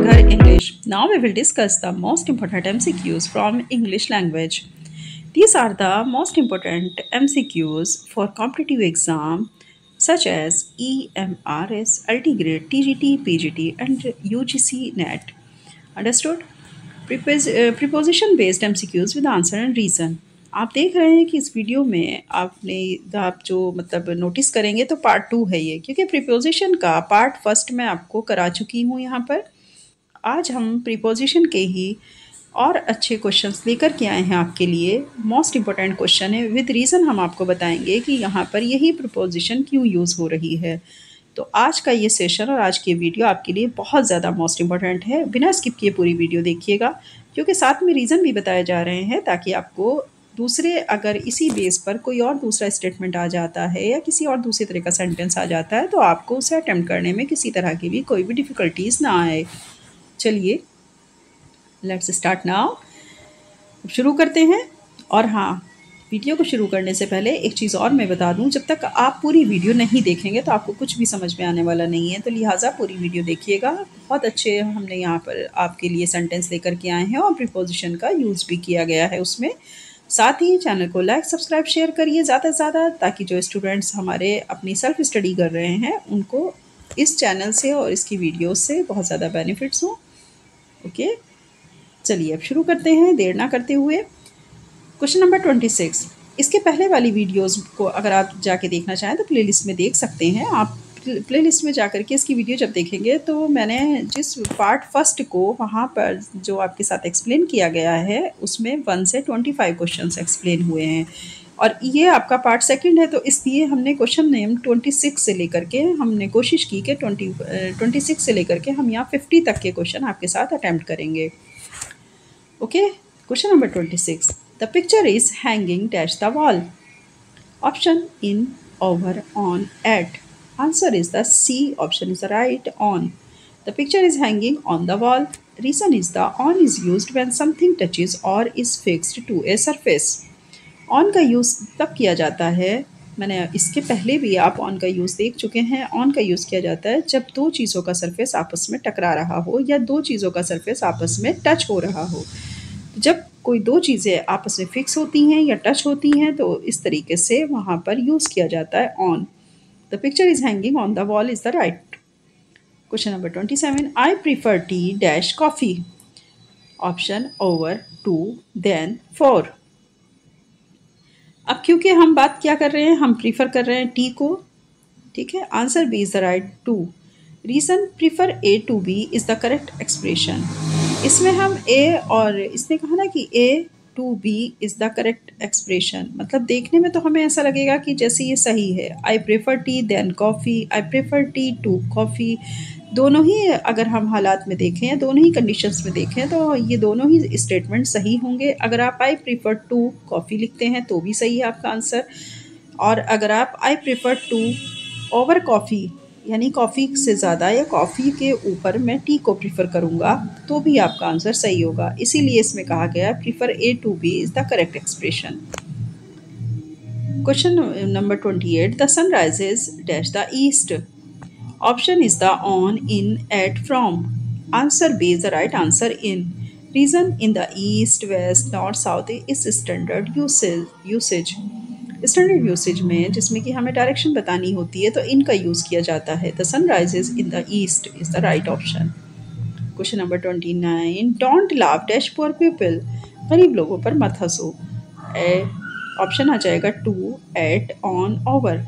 Ghar English. Now we will discuss the most important MCQs from English language. These are the most important MCQs for competitive exam such as EMRS, Altigrade, TGT, PGT and UGC NET. Understood? Preposition based MCQs with answer and reason. आप देख रहे हैं कि इस video में आप जो मतलब नोटिस करेंगे तो पार्ट 2 है ये, क्योंकि प्रीपोजिशन का पार्ट फर्स्ट मैं आपको करा चुकी हूँ यहाँ पर। आज हम प्रीपोजिशन के ही और अच्छे क्वेश्चंस लेकर के आए हैं आपके लिए। मोस्ट इम्पोर्टेंट क्वेश्चन है, विद रीज़न हम आपको बताएंगे कि यहाँ पर यही प्रीपोजिशन क्यों यूज़ हो रही है। तो आज का ये सेशन और आज की वीडियो आपके लिए बहुत ज़्यादा मोस्ट इम्पोर्टेंट है। बिना स्किप किए पूरी वीडियो देखिएगा, क्योंकि साथ में रीज़न भी बताए जा रहे हैं ताकि आपको दूसरे अगर इसी बेस पर कोई और दूसरा स्टेटमेंट आ जाता है या किसी और दूसरे तरह का सेंटेंस आ जाता है तो आपको उसे अटेम्प्ट करने में किसी तरह की भी कोई भी डिफ़िकल्टीज ना आए। चलिए लेट्स स्टार्ट नाउ, शुरू करते हैं। और हाँ, वीडियो को शुरू करने से पहले एक चीज़ और मैं बता दूं, जब तक आप पूरी वीडियो नहीं देखेंगे तो आपको कुछ भी समझ में आने वाला नहीं है, तो लिहाजा पूरी वीडियो देखिएगा। बहुत अच्छे हमने यहाँ पर आपके लिए सेंटेंस लेकर के आए हैं और प्रीपोजिशन का यूज़ भी किया गया है उसमें। साथ ही चैनल को लाइक सब्सक्राइब शेयर करिए ज़्यादा से ज़्यादा, ताकि जो स्टूडेंट्स हमारे अपनी सेल्फ स्टडी कर रहे हैं उनको इस चैनल से और इसकी वीडियो से बहुत ज़्यादा बेनिफिट्स हों। ओके, चलिए अब शुरू करते हैं देर ना करते हुए। Question number 26। इसके पहले वाली वीडियोस को अगर आप जाके देखना चाहें तो प्लेलिस्ट में देख सकते हैं। आप प्लेलिस्ट में जाकर के इसकी वीडियो जब देखेंगे तो मैंने जिस पार्ट फर्स्ट को वहाँ पर जो आपके साथ एक्सप्लेन किया गया है उसमें 1 से 25 क्वेश्चंस एक्सप्लेन हुए हैं, और ये आपका पार्ट सेकंड है, तो इसलिए हमने क्वेश्चन नेम 26 से लेकर के हमने कोशिश की कि 26 से लेकर के हम यहाँ 50 तक के क्वेश्चन आपके साथ अटैम्प्ट करेंगे। Okay, question number 26। The picture is hanging dash the wall. Option in, over, on, at. Answer is the C. Option is the right, on. The picture is hanging on the wall. Reason is the on is used when something touches or is fixed to a surface. On का use तब किया जाता है, मैंने इसके पहले भी आप ऑन का यूज़ देख चुके हैं। ऑन का यूज़ किया जाता है जब दो चीज़ों का सरफेस आपस में टकरा रहा हो या दो चीज़ों का सरफेस आपस में टच हो रहा हो। जब कोई दो चीज़ें आपस में फिक्स होती हैं या टच होती हैं तो इस तरीके से वहाँ पर यूज़ किया जाता है on. The picture is hanging on the wall is the right. Question number 27। I prefer tea dash coffee. Option over, two, then, four. अब क्योंकि हम बात क्या कर रहे हैं, हम प्रीफर कर रहे हैं टी को, ठीक है। Answer B is the right, to. Reason, prefer A to B is the correct expression. इसमें हम ए और इसने कहा ना कि A to B is the correct expression, मतलब देखने में तो हमें ऐसा लगेगा कि जैसे ये सही है। I prefer tea than coffee, I prefer tea to coffee, दोनों ही अगर हम हालात में देखें, दोनों ही कंडीशंस में देखें तो ये दोनों ही स्टेटमेंट सही होंगे। अगर आप आई प्रेफर टू कॉफ़ी लिखते हैं तो भी सही है आपका आंसर, और अगर आप I prefer to over coffee यानी कॉफ़ी से ज़्यादा या कॉफ़ी के ऊपर मैं टी को प्रीफर करूँगा तो भी आपका आंसर सही होगा। इसीलिए इसमें कहा गया prefer A to B is the correct expression. Question number 28। The sun rises dash the east. Option is the on, in, at, from. Answer B is the right answer, in. Reason, in the east, west, north, south is standard usage. Standard usage में जिसमें कि हमें direction बतानी होती है तो इनका use किया जाता है। The sun rises in the east is the right option. Question number 29। Don't laugh dash poor people. गरीब लोगों पर मत हंसो। ऑप्शन आ जाएगा to, at, on, over.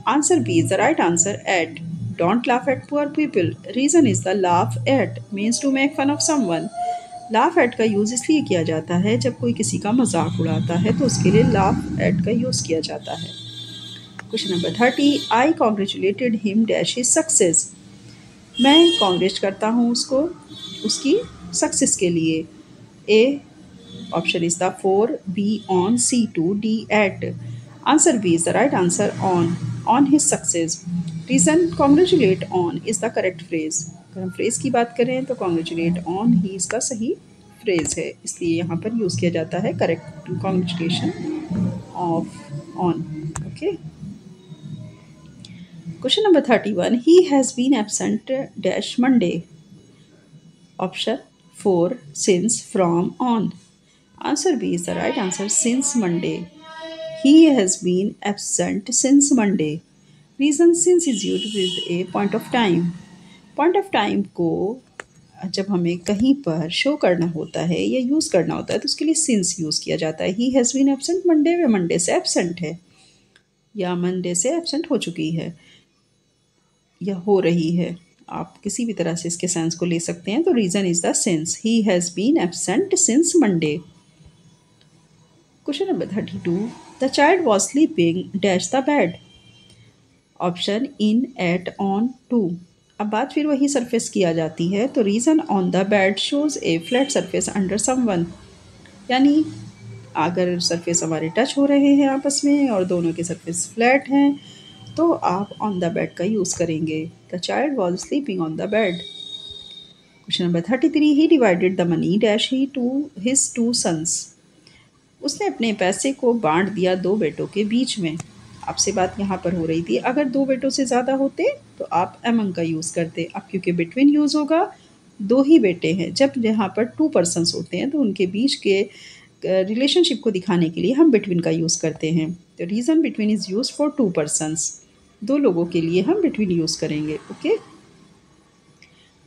Answer B is the right answer, at. Don't laugh at poor people. Reason is the laugh at means to make fun of someone. Laugh at का use इसलिए किया जाता है जब कोई किसी का मजाक उड़ाता है तो उसके लिए लाफ एट का यूज़ किया जाता है। Question number 30। I congratulated him dash his success. मैं कॉन्ग्रेट करता हूँ उसको उसकी सक्सेस के लिए। A option is the for, B on, C to, D at. Answer B is the right answer, on his success. Reason, congratulate on is the correct phrase. अगर हम phrase की बात करें तो कॉन्ग्रेचुलेट ऑन ही इसका सही फ्रेज़ है, इसलिए यहाँ पर यूज़ किया जाता है correct congratulation of on. Okay, question number 31। He has been absent dash Monday. Option 4 since, from, on. Answer B is the right answer, since Monday. He has been absent since Monday. Reason since is used with a point of time. Point of time को जब हमें कहीं पर show करना होता है या use करना होता है तो उसके लिए सिंस यूज़ किया जाता है। He has been absent Monday, वे मंडे से एबसेंट है या मंडे से एबसेंट हो चुकी है या हो रही है। आप किसी भी तरह से इसके सेंस को ले सकते हैं। तो reason is the since. He has been absent since Monday. Question number 32, the child was sleeping dash the bed. Option in, at, on, to. अब बात फिर वही सरफेस की आ जाती है। तो reason on the bed shows A flat surface under someone, यानी अगर सरफेस हमारे टच हो रहे हैं आपस में और दोनों के सरफेस फ्लैट हैं तो आप ऑन द बेड का यूज़ करेंगे। The child was sleeping on the bed. Question number 33, he divided the money dash he to his two sons. उसने अपने पैसे को बांट दिया दो बेटों के बीच में। आपसे बात यहाँ पर हो रही थी, अगर दो बेटों से ज़्यादा होते तो आप एमंग का यूज़ करते। अब क्योंकि बिटवीन यूज़ होगा, दो ही बेटे हैं, जब यहाँ पर टू पर्सन्स होते हैं तो उनके बीच के रिलेशनशिप को दिखाने के लिए हम बिटवीन का यूज़ करते हैं। तो reason between is use for two persons, दो लोगों के लिए हम बिटवीन यूज़ करेंगे। Okay.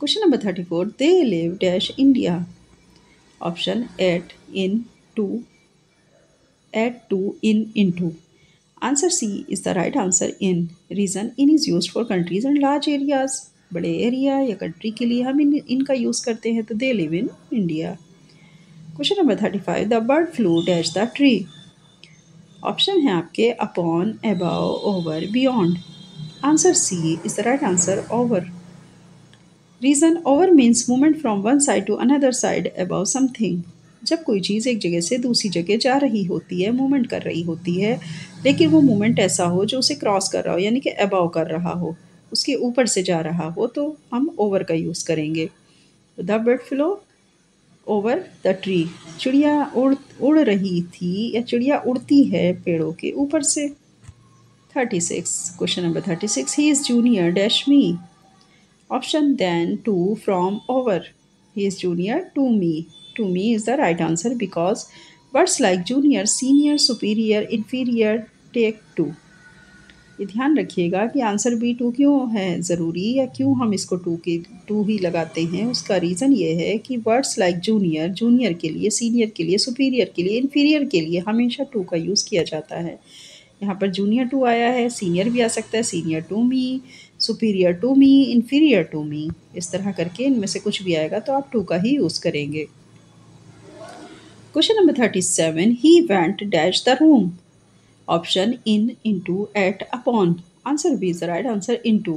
Question number 34, they live dash India. Option at, in, to, at, to, in, into. Answer C is the right answer, in. Reason in is use for countries and large areas. बड़े area या country के लिए हम इनका use करते हैं। तो they live in India. Question number 35, the bird flew dash the tree. Option है आपके upon, above, over, beyond. Answer C is the right answer, over. Reason, over means movement from one side to another side above something. जब कोई चीज़ एक जगह से दूसरी जगह जा रही होती है, मूवमेंट कर रही होती है, लेकिन वो मूवमेंट ऐसा हो जो उसे क्रॉस कर रहा हो, यानी कि अबव कर रहा हो, उसके ऊपर से जा रहा हो, तो हम ओवर का यूज़ करेंगे। The bird flow over the tree. चिड़िया उड़ रही थी या चिड़िया उड़ती है पेड़ों के ऊपर से। 36, question number 36, he is junior dash me. Option than, to, from, over. He is junior to me. To me is the right answer because words like junior, senior, superior, inferior take to. ये ध्यान रखिएगा कि answer B to क्यों है ज़रूरी या क्यों हम इसको टू ही लगाते हैं। उसका रीज़न ये है कि वर्ड्स लाइक जूनियर, जूनियर के लिए, सीनियर के लिए, सुपीरियर के लिए, इन्फीरियर के लिए हमेशा टू का यूज़ किया जाता है। यहाँ पर जूनियर टू आया है, सीनियर भी आ सकता है, senior to me, superior to me, inferior to me. इस तरह करके इनमें से कुछ भी आएगा तो आप टू का ही यूज़ करेंगे। Question number 37, he went dash the room. Option in, into, at, upon. Answer B is the right answer, into.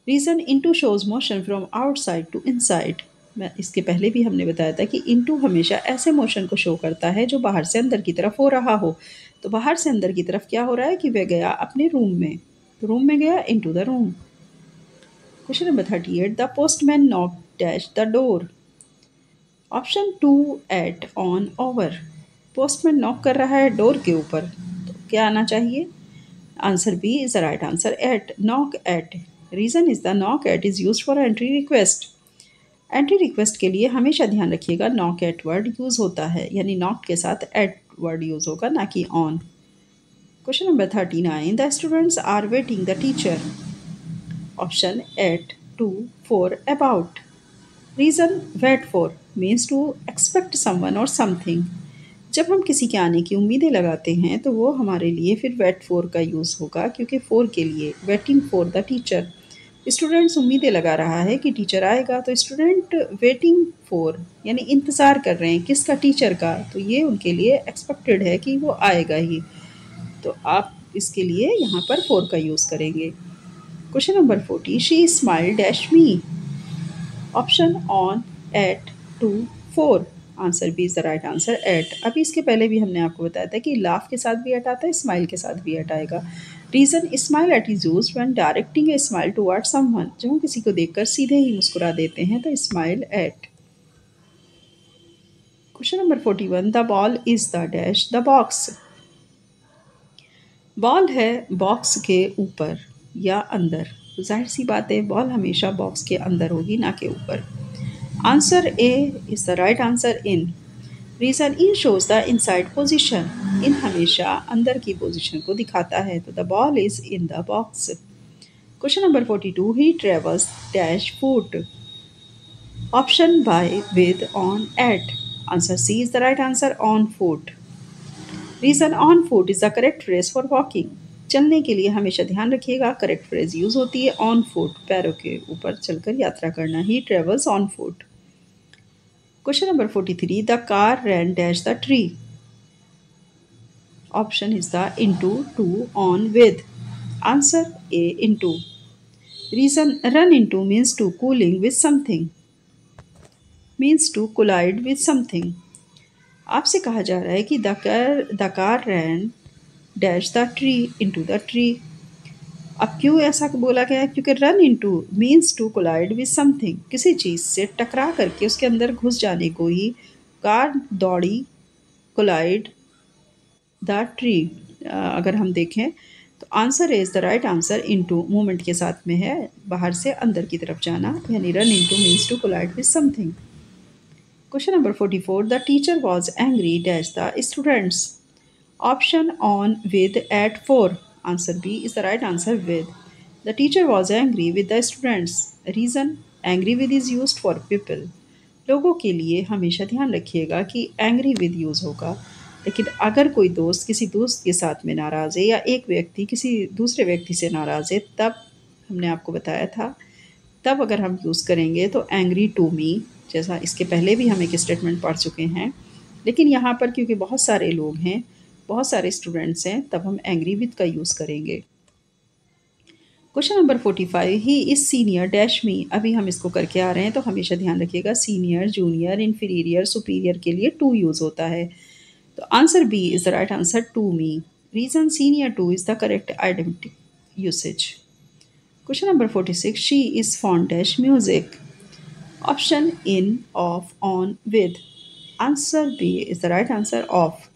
Reason, into shows motion from outside to inside. मैं इसके पहले भी हमने बताया था कि इनटू हमेशा ऐसे मोशन को शो करता है जो बाहर से अंदर की तरफ हो रहा हो। तो बाहर से अंदर की तरफ क्या हो रहा है कि वह गया अपने रूम में, तो रूम में गया, into the room. Question number 38, the postman knock dash the door. Option to, at, on, over. Postman knock कर रहा है डोर के ऊपर, तो क्या आना चाहिए? Answer B is the right answer, at, knock at. Reason is the knock at is use for entry request. Entry request के लिए हमेशा ध्यान रखिएगा नॉक एट वर्ड यूज़ होता है, यानी नॉक के साथ एट वर्ड यूज़ होगा, ना कि on. Question number 39, the students are waiting the teacher. Option at, to, for, about. Reason, wait for means to expect someone or something. जब हम किसी के आने की उम्मीदें लगाते हैं तो वो हमारे लिए फिर वेट फॉर का यूज़ होगा, क्योंकि फॉर के लिए, waiting for the teacher. Students उम्मीदें लगा रहा है कि टीचर आएगा, तो स्टूडेंट वेटिंग फॉर यानी इंतज़ार कर रहे हैं किसका? टीचर का। तो ये उनके लिए एक्सपेक्टेड है कि वो आएगा ही, तो आप इसके लिए यहाँ पर फॉर का यूज़ करेंगे। Question number 40, she smile dash me. Option on, at, to, for. Answer B is the right answer, at. अभी इसके पहले भी हमने आपको बताया था कि लाफ के साथ भी एट आता है, स्माइल के साथ भी एट आएगा। Reason, smile at is use when directing a smile toward someone. जब हम किसी को देखकर सीधे ही मुस्कुरा देते हैं तो smile at. Question number 41, the ball is the dash the box. Ball है बॉक्स के ऊपर या अंदर, तो जाहिर सी बात है बॉल हमेशा बॉक्स के अंदर होगी, ना के ऊपर। Answer A is the right answer in. Reason in shows the inside position. In हमेशा अंदर की पोजिशन को दिखाता है। तो the ball is in the box. Question number 42, he travels dash foot. Option by with on at. Answer C is the right answer on foot. Reason on foot is the correct phrase for walking. चलने के लिए हमेशा ध्यान रखिएगा correct phrase use होती है on foot, पैरों के ऊपर चलकर यात्रा करना। ही travels on foot. Question number 43, the car ran dash the tree. Option is the into, to, on, with. Answer A, into. Reason run into means to cooling with something, means to collide with something. आपसे कहा जा रहा है कि the car ran dash the tree into the tree. अब क्यों ऐसा बोला गया है? क्योंकि run into means to collide with something, किसी चीज़ से टकरा करके उसके अंदर घुस जाने को ही कार दौड़ी कोलाइड द ट्री। अगर हम देखें तो answer is the right answer into movement के साथ में है, बाहर से अंदर की तरफ जाना, यानी run into means to collide with something. Question number 44, the teacher was angry dash the students. Option on with at 4. Answer B is the right answer with. The teacher was angry with the students. Reason angry with is used for people. लोगों के लिए हमेशा ध्यान रखिएगा कि angry with use होगा, लेकिन अगर कोई दोस्त किसी दोस्त के साथ में नाराज़ है या एक व्यक्ति किसी दूसरे व्यक्ति से नाराज़ है, तब हमने आपको बताया था, तब अगर हम यूज़ करेंगे तो एंग्री टू मी, जैसा इसके पहले भी हम एक स्टेटमेंट पढ़ चुके हैं। लेकिन यहाँ पर क्योंकि बहुत सारे लोग हैं, बहुत सारे स्टूडेंट्स हैं, तब हम एंग्री विद का यूज़ करेंगे। Question number 45, he is senior dash मी। अभी हम इसको करके आ रहे हैं, तो हमेशा ध्यान रखिएगा सीनियर, जूनियर, इन्फीरियर, सुपीरियर के लिए टू यूज़ होता है। तो answer B is the right answer to me. Reason senior to is the correct identity usage. Question number 46, she is fond dash music. Option in, of, on, with. Answer B is the right answer of.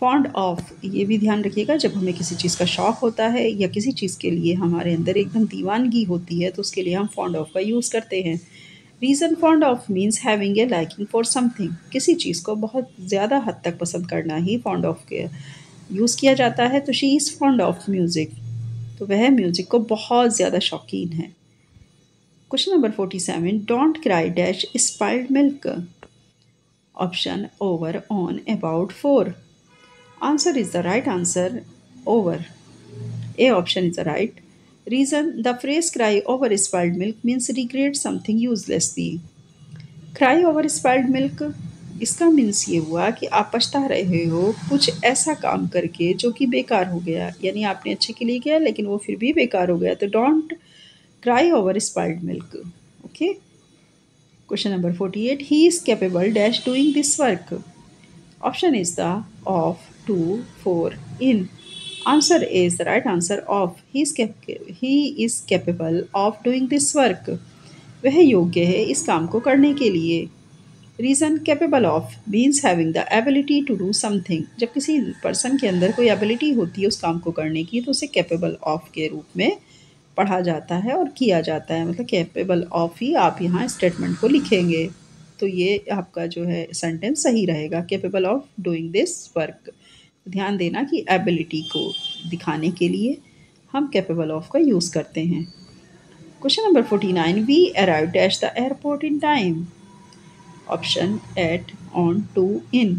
Fond of, ये भी ध्यान रखिएगा जब हमें किसी चीज़ का शौक़ होता है या किसी चीज़ के लिए हमारे अंदर एकदम दीवानगी होती है, तो उसके लिए हम फॉन्ड ऑफ का यूज़ करते हैं। Reason fond of means having a liking for something, किसी चीज़ को बहुत ज़्यादा हद तक पसंद करना ही फॉन्ड ऑफ के यूज़ किया जाता है। तो she is fond of music, तो वह म्यूज़िक को बहुत ज़्यादा शौकीन है। Question number 47, don't cry dash spoiled milk. Option over, on, about, for. Answer is the right answer over. A option is the right. Reason, the phrase cry over spoiled milk means regret something uselessly. Cry over spoiled milk, इसका means ये हुआ कि आप पछता रहे हो कुछ ऐसा काम करके जो कि बेकार हो गया, यानी आपने अच्छे के लिए किया लेकिन वो फिर भी बेकार हो गया। तो don't cry over spoiled milk. Okay. Question number 48, he is capable dash doing this work. Option is the of, to, for, in. Answer is the right answer of. He is capable of doing this work. वह योग्य है इस काम को करने के लिए। Reason, capable of means having the ability to do something. जब किसी पर्सन के अंदर कोई एबिलिटी होती है उस काम को करने की, तो उसे capable of के रूप में पढ़ा जाता है और किया जाता है। मतलब capable of ही आप यहाँ स्टेटमेंट को लिखेंगे, तो ये आपका जो है सेंटेंस सही रहेगा, capable of doing this work. ध्यान देना कि एबिलिटी को दिखाने के लिए हम कैपेबल ऑफ का यूज़ करते हैं। Question number 49, we arrive dash the airport in time. Option at, on, to, in.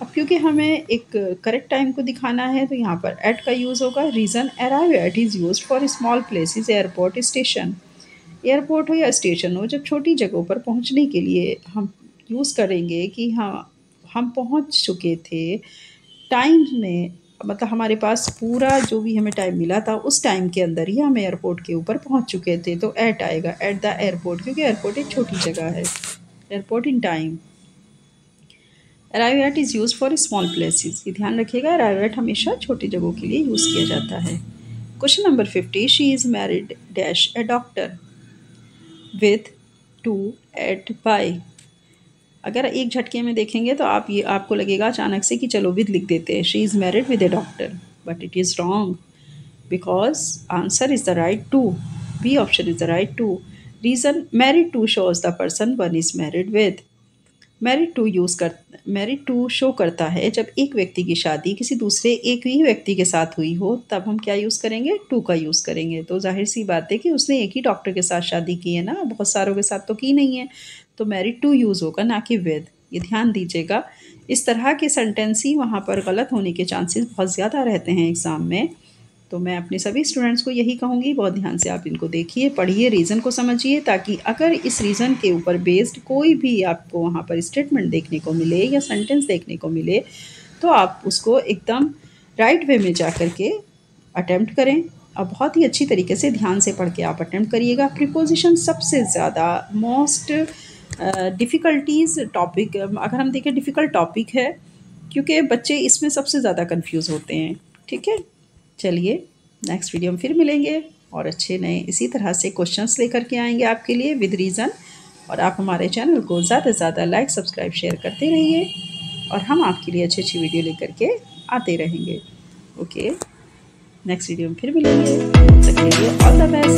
अब क्योंकि हमें एक करेक्ट टाइम को दिखाना है तो यहाँ पर एट का यूज़ होगा। Reason, arrive at is use for small places, airport, station. Airport हो या स्टेशन हो, जब छोटी जगहों पर पहुंचने के लिए हम यूज़ करेंगे कि हाँ हम पहुंच चुके थे टाइम में, मतलब हमारे पास पूरा जो भी हमें टाइम मिला था उस टाइम के अंदर ही हम एयरपोर्ट के ऊपर पहुंच चुके थे, तो एट आएगा, एट द एयरपोर्ट, क्योंकि एयरपोर्ट एक छोटी जगह है। Airport in time. Arrive at is use for small places, ये ध्यान रखिएगा, अराइव एट हमेशा छोटी जगहों के लिए यूज़ किया जाता है। Question number 50, she is married dash a doctor. With, to, at, by. अगर एक झटके में देखेंगे तो आपको लगेगा अचानक से कि चलो विद लिख देते हैं, she is married with a doctor, but it is wrong because answer is the right to. B option is the right to. Reason married to shows the person one is married with. Married to show करता है जब एक व्यक्ति की शादी किसी दूसरे एक ही व्यक्ति के साथ हुई हो, तब हम क्या यूज़ करेंगे? टू का यूज़ करेंगे। तो ज़ाहिर-सी बात है कि उसने एक ही डॉक्टर के साथ शादी की है ना, बहुत सारों के साथ तो की नहीं है। तो मैरिड टू यूज़ होगा, ना कि विद। ये ध्यान दीजिएगा। इस तरह के सेंटेंस ही वहाँ पर गलत होने के चांसेस बहुत ज़्यादा रहते हैं एग्ज़ाम में। तो मैं अपने सभी स्टूडेंट्स को यही कहूँगी, बहुत ध्यान से आप इनको देखिए, पढ़िए, रीज़न को समझिए, ताकि अगर इस रीज़न के ऊपर बेस्ड कोई भी आपको वहाँ पर स्टेटमेंट देखने को मिले या सेंटेंस देखने को मिले, तो आप उसको एकदम राइट वे में जा कर के अटेम्प्ट करें। और बहुत ही अच्छी तरीके से ध्यान से पढ़ के आप अटेम्प्ट करिएगा। प्रीपोजिशन सबसे ज़्यादा मोस्ट डिफ़िकल्टीज़ टॉपिक, अगर हम देखें डिफ़िकल्ट टॉपिक है, क्योंकि बच्चे इसमें सबसे ज़्यादा कन्फ्यूज़ होते हैं। ठीक है? चलिए, नेक्स्ट वीडियो में फिर मिलेंगे और अच्छे नए इसी तरह से क्वेश्चंस लेकर के आएंगे आपके लिए विद रीज़न। और आप हमारे चैनल को ज़्यादा से ज़्यादा लाइक सब्सक्राइब शेयर करते रहिए, और हम आपके लिए अच्छी अच्छी वीडियो लेकर के आते रहेंगे। ओके, नेक्स्ट वीडियो में फिर मिलेंगे। तब तक के लिए ऑल द बेस्ट।